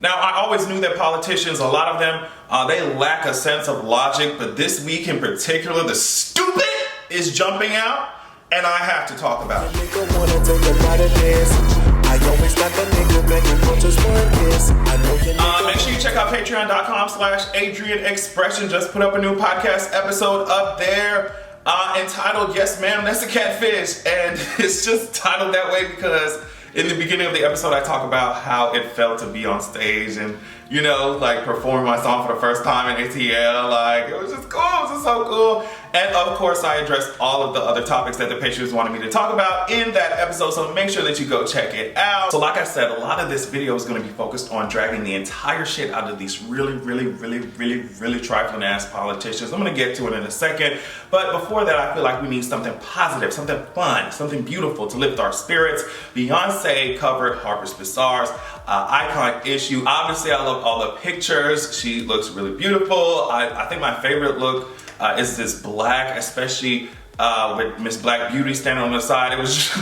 Now, I always knew that politicians, a lot of them, they lack a sense of logic, but this week in particular, the stupid is jumping out, and I have to talk about it. Make sure you check out patreon.com/AdrianExpression. Just put up a new podcast episode up there entitled, Yes Ma'am, That's a Catfish. And it's just titled that way because in the beginning of the episode, I talk about how it felt to be on stage and, you know, like performing my song for the first time in ATL. Like, it was just cool. It was just so cool. And of course, I addressed all of the other topics that the patrons wanted me to talk about in that episode, so make sure that you go check it out. So like I said, a lot of this video is going to be focused on dragging the entire shit out of these really trifling ass politicians. I'm going to get to it in a second, but before that, I feel like we need something positive, something fun, something beautiful to lift our spirits. Beyonce covered Harper's Bazaar's icon issue. Obviously, I love all the pictures. She looks really beautiful. I think my favorite look is this black, especially with Miss Black Beauty standing on the side. It was just,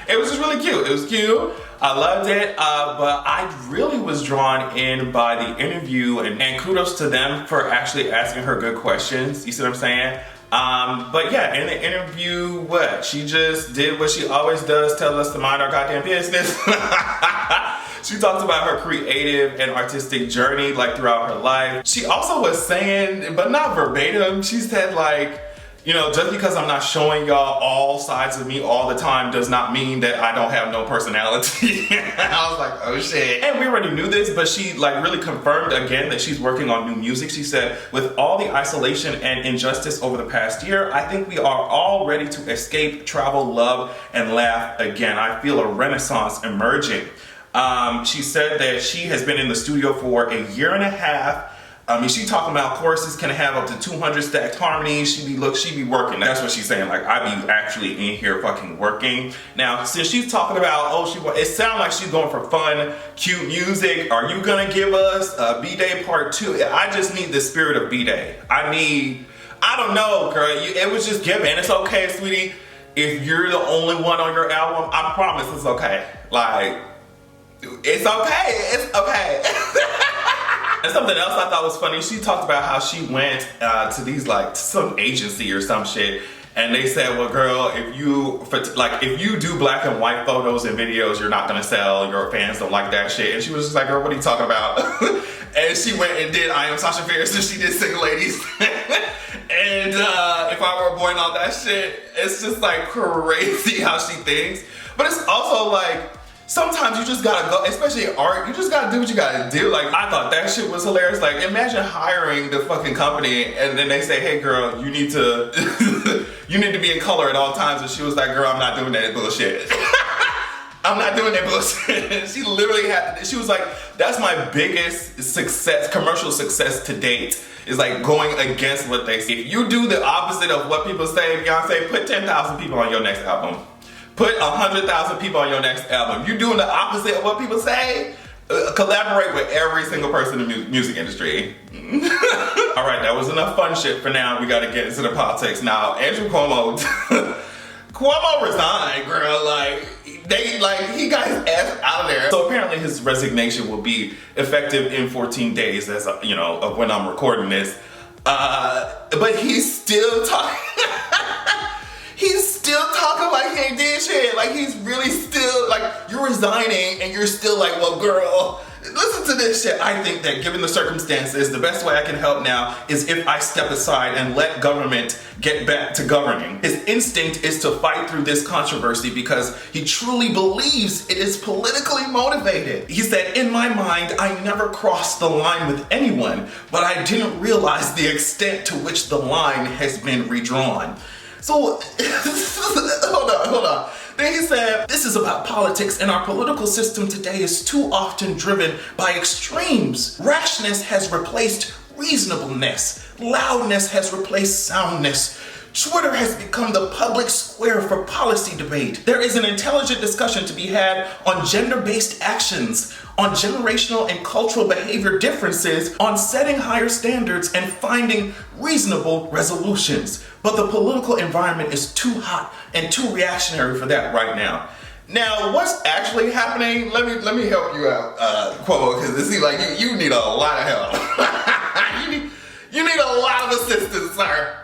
it was just really cute. It was cute. I loved it, but I really was drawn in by the interview, and kudos to them for actually asking her good questions. You see what I'm saying? But yeah, in the interview, she just did what she always does, tell us to mind our goddamn business. She talked about her creative and artistic journey, like throughout her life. She also was saying, but not verbatim, she said like, you know, just because I'm not showing y'all all sides of me all the time does not mean that I don't have no personality. I was like, oh shit. And we already knew this, but she like really confirmed again that she's working on new music. She said, with all the isolation and injustice over the past year, I think we are all ready to escape, travel, love, and laugh again. I feel a renaissance emerging. She said that she has been in the studio for a year and a half. I mean, she talking about choruses can have up to 200 stacked harmonies. She be working. That's what she's saying. Like, I be actually in here fucking working. Now, since she's talking about, it sounds like she's going for fun, cute music. Are you gonna give us a B-Day part 2? I just need the spirit of B-Day. I don't know, girl. It was just given. It's okay, sweetie. If you're the only one on your album, I promise it's okay. Like, it's okay. It's okay. And something else I thought was funny, she talked about how she went to these like some agency or some shit, and they said, well girl, if you do black and white photos and videos, you're not gonna sell, your fans don't like that shit. And she was just like, girl, what are you talking about? And she went and did I Am Sasha Fierce, and she did Single Ladies. And If I Were a Boy and all that shit, it's just like crazy how she thinks. But it's also like, sometimes you just gotta go, especially in art, you just gotta do what you gotta do. Like, I thought that shit was hilarious. Like, imagine hiring the fucking company and then they say, hey girl, you need to you need to be in color at all times. And she was like, girl, I'm not doing that bullshit. I'm not doing that bullshit. She literally she was like, that's my biggest success, commercial success to date, is like going against what they say. If you do the opposite of what people say, Beyonce, put 10,000 people on your next album. Put 100,000 people on your next album. You're doing the opposite of what people say, collaborate with every single person in the music industry. All right, that was enough fun shit for now. We gotta get into the politics. Now, Andrew Cuomo, Cuomo resigned, girl. Like, he got his ass out of there. So apparently his resignation will be effective in 14 days, as you know, of when I'm recording this. But he's still talking. He's still talking like he ain't did shit. Like, he's really still, like, you're resigning and you're still like, well, girl, listen to this shit. I think that given the circumstances, the best way I can help now is if I step aside and let government get back to governing. His instinct is to fight through this controversy because he truly believes it is politically motivated. He said, in my mind, I never crossed the line with anyone, but I didn't realize the extent to which the line has been redrawn. So, hold on. Then he said, this is about politics, and our political system today is too often driven by extremes. Rashness has replaced reasonableness. Loudness has replaced soundness. Twitter has become the public square for policy debate. There is an intelligent discussion to be had on gender-based actions, on generational and cultural behavior differences, on setting higher standards and finding reasonable resolutions. But the political environment is too hot and too reactionary for that right now. Now, what's actually happening? Let me help you out, Cuomo, because it seems like you need a lot of help. you need a lot of assistance, sir.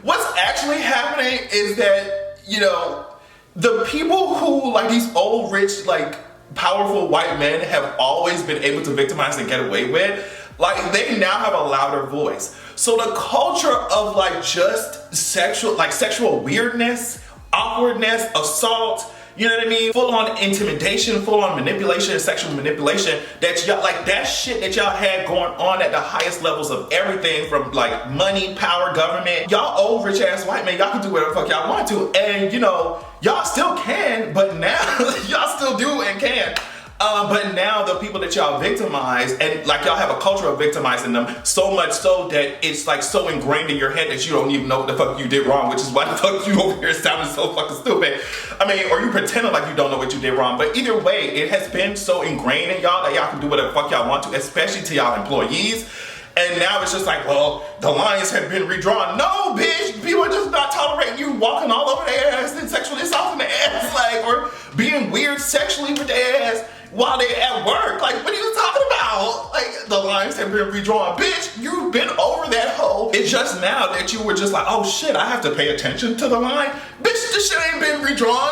What's actually happening is that, you know, the people who, like these old, rich, like powerful white men have always been able to victimize and get away with, like they now have a louder voice. So the culture of like just sexual weirdness, awkwardness, assault, you know what I mean? Full on intimidation, full on manipulation, sexual manipulation, that y'all, like that shit that y'all had going on at the highest levels of everything from like money, power, government. Y'all old rich ass white men, y'all can do whatever the fuck y'all want to. And you know, y'all still can, but now, y'all still do and can. But now the people that y'all victimize, and like y'all have a culture of victimizing them, so much so that it's like so ingrained in your head that you don't even know what the fuck you did wrong, which is why the fuck you over here sounding so fucking stupid. I mean, or you pretending like you don't know what you did wrong. But either way, it has been so ingrained in y'all that y'all can do whatever the fuck y'all want to, especially to y'all employees. And now it's just like, well, the lines have been redrawn. No, bitch, people are just not tolerating you walking all over their ass and sexually assaulting their ass, like, or being weird sexually with their ass while they're at work. Like, what are you talking about? Like, the lines have been redrawn. Bitch, you've been over that hole. It's just now that you were just like, oh shit, I have to pay attention to the line. Bitch, this shit ain't been redrawn.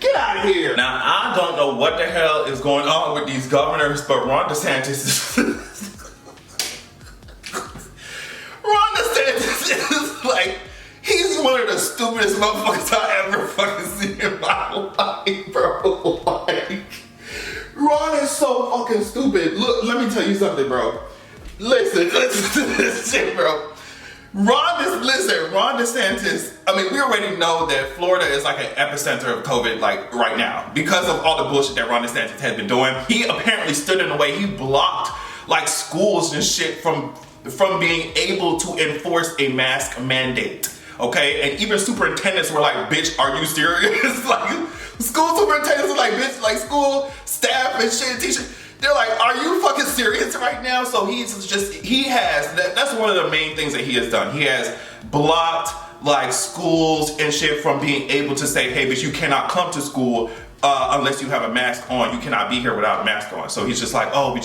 Get out of here. Now, I don't know what the hell is going on with these governors, but Ron DeSantis is... Ron DeSantis is like... He's one of the stupidest motherfuckers I ever fucking seen in my life, bro. Like, Ron is so fucking stupid. Look, let me tell you something, bro. Listen to this shit, bro. Ron DeSantis, I mean, we already know that Florida is like an epicenter of COVID, like right now, because of all the bullshit that Ron DeSantis has been doing. He apparently stood in the way. He blocked like schools and shit from being able to enforce a mask mandate. Okay, and even superintendents were like, bitch, are you serious? Like, school superintendents are like, bitch, like school staff and shit, teachers, they're like, are you fucking serious right now? So that's one of the main things that he has done. He has blocked like schools and shit from being able to say, hey, bitch, you cannot come to school unless you have a mask on. You cannot be here without a mask on. So he's just like, oh,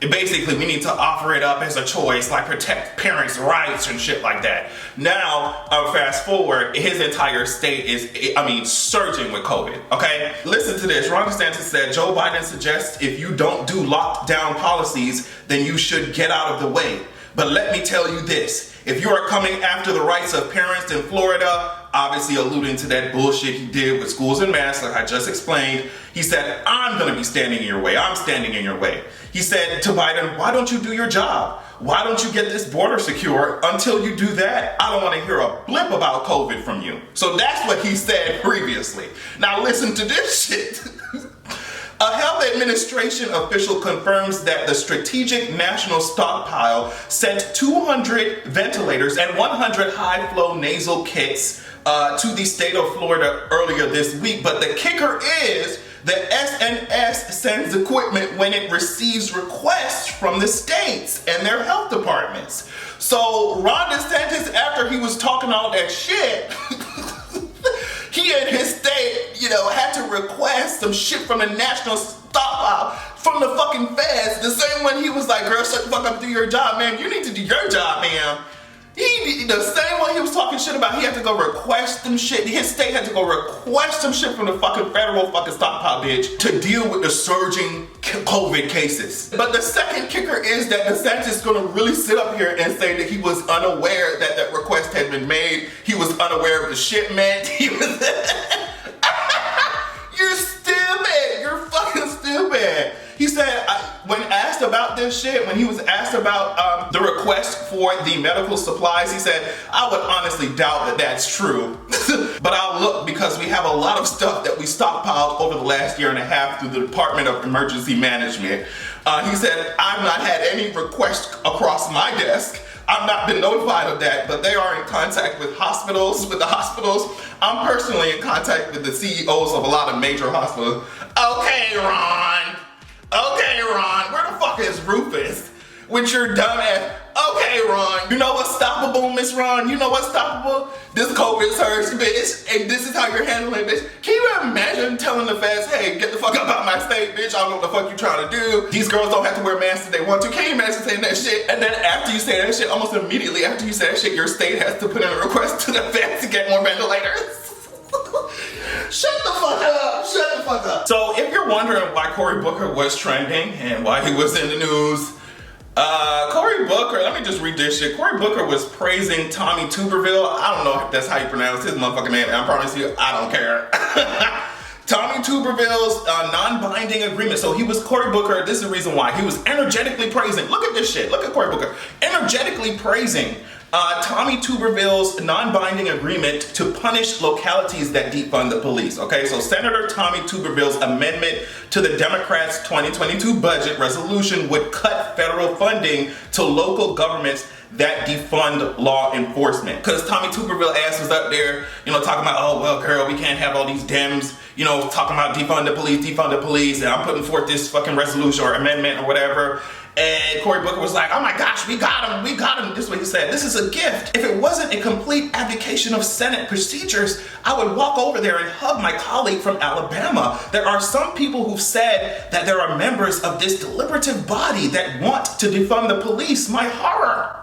basically, we need to offer it up as a choice, like protect parents' rights and shit like that. Now, fast forward, his entire state is, surging with COVID, okay? Listen to this. Ron DeSantis said, Joe Biden suggests if you don't do lockdown policies, then you should get out of the way. But let me tell you this. If you are coming after the rights of parents in Florida, obviously alluding to that bullshit he did with schools and masks, like I just explained, he said, I'm gonna be standing in your way. I'm standing in your way. He said to Biden, why don't you do your job? Why don't you get this border secure? Until you do that, I don't want to hear a blip about COVID from you. So that's what he said previously. Now listen to this shit. A health administration official confirms that the Strategic National Stockpile sent 200 ventilators and 100 high-flow nasal kits to the state of Florida earlier this week. But the kicker is the SNS sends equipment when it receives requests from the states and their health departments. So Ron DeSantis, after he was talking all that shit, he and his state, had to request some shit from the national stockpile from the fucking feds. The same one he was like, girl, shut the fuck up, do your job, man. You need to do your job, man. The same one he was talking shit about, he had to go request some shit. His state had to go request some shit from the fucking federal fucking stockpile, bitch, to deal with the surging COVID cases. But the second kicker is that DeSantis is gonna really sit up here and say that he was unaware that that request had been made. He was unaware of the shipment. He was... You're stupid. You're fucking stupid. He said, when asked about this shit, when he was asked about the request for the medical supplies, he said, I would honestly doubt that that's true. But I'll look because we have a lot of stuff that we stockpiled over the last year and a half through the Department of Emergency Management. He said, I've not had any requests across my desk. I've not been notified of that, but they are in contact with the hospitals. I'm personally in contact with the CEOs of a lot of major hospitals. Okay, Ron, where the fuck is Rufus? With your dumb ass, Okay, Ron. You know what's stoppable, Miss Ron? You know what's stoppable? This COVID surge, bitch. And this is how you're handling it, bitch. Can you imagine telling the feds, hey, get the fuck up out my state, bitch. I don't know what the fuck you trying to do. These girls don't have to wear masks if they want to. Can you imagine saying that shit? And then after you say that shit, almost immediately after you say that shit, your state has to put in a request to the feds to get more ventilators. Shut the fuck up. Shut the fuck up. So if you're wondering why Cory Booker was trending and why he was in the news, Cory Booker, let me just read this shit. Cory Booker was praising Tommy Tuberville. I don't know if that's how you pronounce his motherfucking name. I promise you, I don't care. Tommy Tuberville's non-binding agreement. So he was Cory Booker. This is the reason why. He was energetically praising. Look at this shit. Look at Cory Booker. Energetically praising Tommy Tuberville's non-binding agreement to punish localities that defund the police. Okay, so Senator Tommy Tuberville's amendment to the Democrats' 2022 budget resolution would cut federal funding to local governments that defund law enforcement. Because Tommy Tuberville's ass was up there, talking about, oh, well, girl, we can't have all these Dems, talking about defund the police, and I'm putting forth this fucking resolution or amendment or whatever. And Cory Booker was like, oh my gosh, we got him. This is what he said. This is a gift. If it wasn't a complete abdication of Senate procedures, I would walk over there and hug my colleague from Alabama. There are some people who've said that there are members of this deliberative body that want to defund the police. My horror.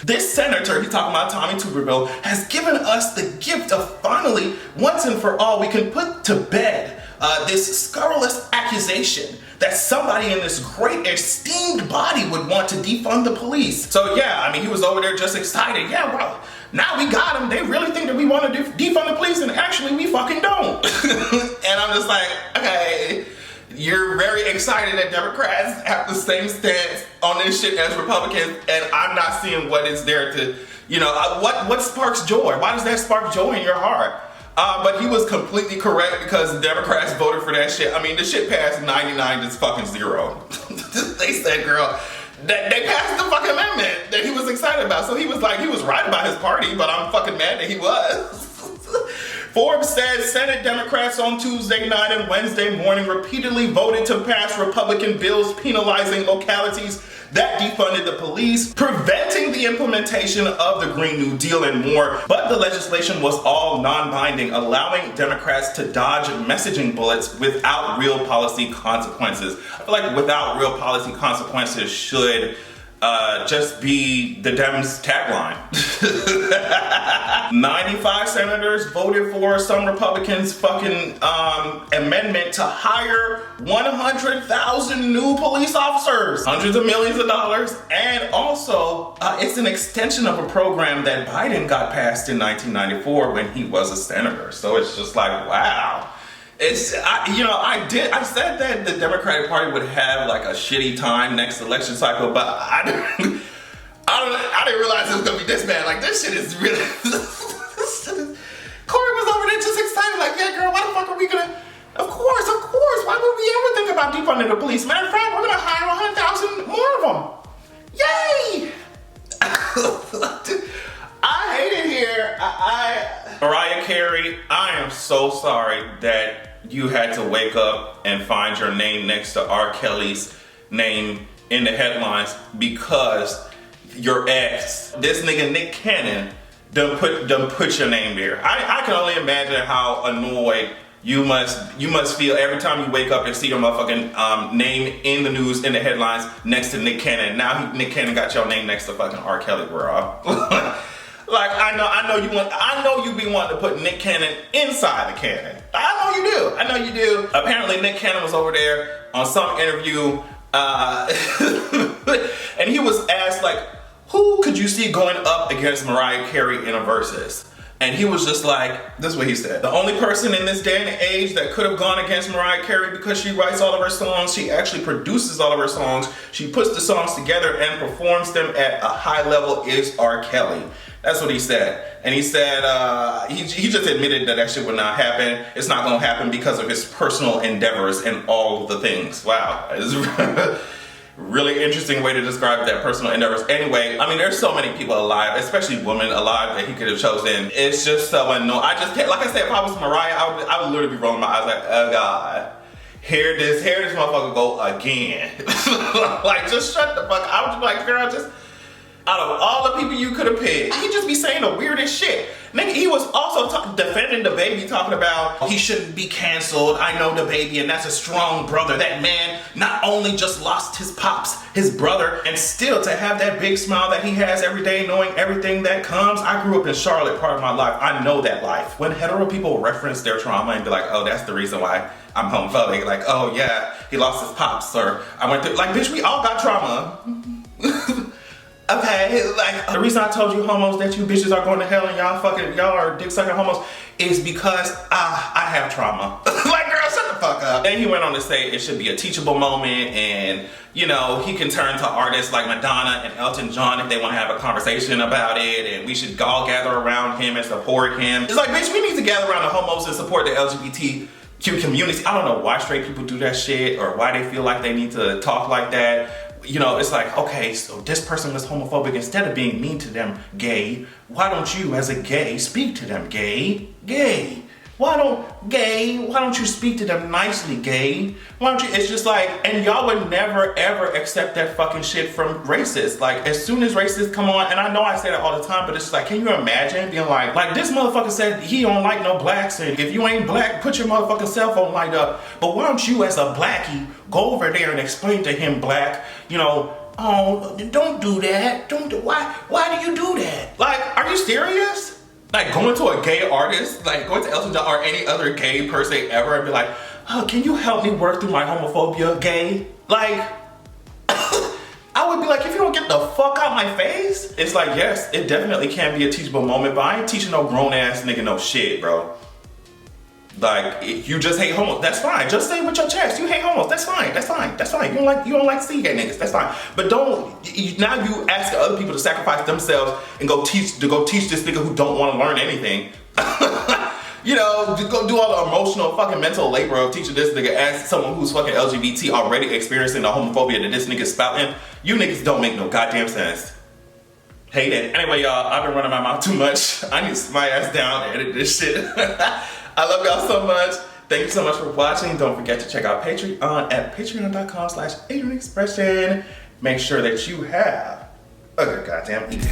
This senator, he's talking about Tommy Tuberville, has given us the gift of finally, once and for all, we can put to bed this scurrilous accusation that somebody in this great esteemed body would want to defund the police. So yeah, he was over there just excited. Yeah, well, now we got them. They really think that we want to defund the police, and actually we fucking don't. And I'm just like, okay, you're very excited that Democrats have the same stance on this shit as Republicans, and I'm not seeing what is there to, what sparks joy? Why does that spark joy in your heart? But he was completely correct because the Democrats voted for that shit. The shit passed 99 to fucking 0. They said, girl, they passed the fucking amendment that he was excited about. So he was like, he was right about his party, but I'm fucking mad that he was. Forbes says Senate Democrats on Tuesday night and Wednesday morning repeatedly voted to pass Republican bills penalizing localities that defunded the police, preventing the implementation of the Green New Deal and more. But the legislation was all non-binding, allowing Democrats to dodge messaging bullets without real policy consequences. I feel like without real policy consequences should just be the Dems' tagline. 95 senators voted for some Republicans' fucking amendment to hire 100,000 new police officers, hundreds of millions of dollars, and also it's an extension of a program that Biden got passed in 1994 when he was a senator. So it's just like, wow. I said that the Democratic Party would have like a shitty time next election cycle, but I didn't realize it was gonna be this bad. Like, this shit is really. Cory was over there just excited, like, yeah, girl, why the fuck are we gonna? Of course. Why would we ever think about defunding the police? Matter of fact, we're gonna hire 100,000 more of them. Yay! I hate it here. Mariah Carey, I am so sorry that you had to wake up and find your name next to R. Kelly's name in the headlines because your ex, this nigga Nick Cannon, done put your name there. I can only imagine how annoyed you must feel every time you wake up and see your motherfucking name in the news, in the headlines, next to Nick Cannon. Now Nick Cannon got your name next to fucking R. Kelly, bro. Like, I know you be wanting to put Nick Cannon inside the cannon. I know you do. Apparently Nick Cannon was over there on some interview, and he was asked, like, who could you see going up against Mariah Carey in a versus? And he was just like, this is what he said. The only person in this day and age that could have gone against Mariah Carey because she writes all of her songs, she actually produces all of her songs, she puts the songs together and performs them at a high level is R. Kelly. That's what he said. And he said, he just admitted that shit would not happen. It's not gonna happen because of his personal endeavors and all of the things. Wow. Really interesting way to describe that, personal endeavors. Anyway, there's so many people alive, especially women alive, that he could have chosen. It's just so annoying. I just can't, like I said, if I was Mariah, I would literally be rolling my eyes like, oh God, here this motherfucker go again. Like, just shut the fuck up. I would just be like, girl, Out of all the people you could have picked, he just be saying the weirdest shit. Nigga, he was also defending DaBaby, talking about he shouldn't be canceled. I know DaBaby, and that's a strong brother. That man not only just lost his pops, his brother, and still to have that big smile that he has every day, knowing everything that comes. I grew up in Charlotte part of my life. I know that life. When hetero people reference their trauma and be like, oh, that's the reason why I'm homophobic. Like, oh yeah, he lost his pops, or I went through, like, bitch, we all got trauma. Okay, like, the reason I told you homos that you bitches are going to hell and y'all are dick sucking homos is because I have trauma. Like, girl, shut the fuck up. And he went on to say it should be a teachable moment, and you know, he can turn to artists like Madonna and Elton John if they want to have a conversation about it, and we should all gather around him and support him. It's like, bitch, we need to gather around the homos and support the LGBTQ community. I don't know why straight people do that shit or why they feel like they need to talk like that. You know, it's like, okay, so this person was homophobic. Instead of being mean to them, gay, why don't you as a gay speak to them, gay? Why don't you speak to them nicely, gay? Why don't you, it's just like, and y'all would never ever accept that fucking shit from racists. Like, as soon as racists come on, and I know I say that all the time, but it's like, can you imagine being like this motherfucker said he don't like no blacks, and if you ain't black, put your motherfucking cell phone light up. But why don't you as a blackie go over there and explain to him, black, you know, oh, don't do that. Why do you do that? Like, are you serious? Like, going to a gay artist, like going to Elton John or any other gay person ever and be like, oh, can you help me work through my homophobia, gay? Like, I would be like, if you don't get the fuck out my face. It's like, yes, it definitely can be a teachable moment, but I ain't teaching no grown ass nigga no shit, bro. Like, if you just hate homos, that's fine. Just say it with your chest, you hate homos. That's fine. You don't like to see gay niggas. That's fine. But now you ask other people to sacrifice themselves and go teach this nigga who don't want to learn anything. You know, to go do all the emotional fucking mental labor of teaching this nigga as someone who's fucking LGBT already experiencing the homophobia that this nigga's spouting. You niggas don't make no goddamn sense. Hate it. Anyway, y'all, I've been running my mouth too much. I need to sit my ass down and edit this shit. I love y'all so much. Thank you so much for watching. Don't forget to check out Patreon at patreon.com/ignorantexpression. Make sure that you have a good goddamn evening.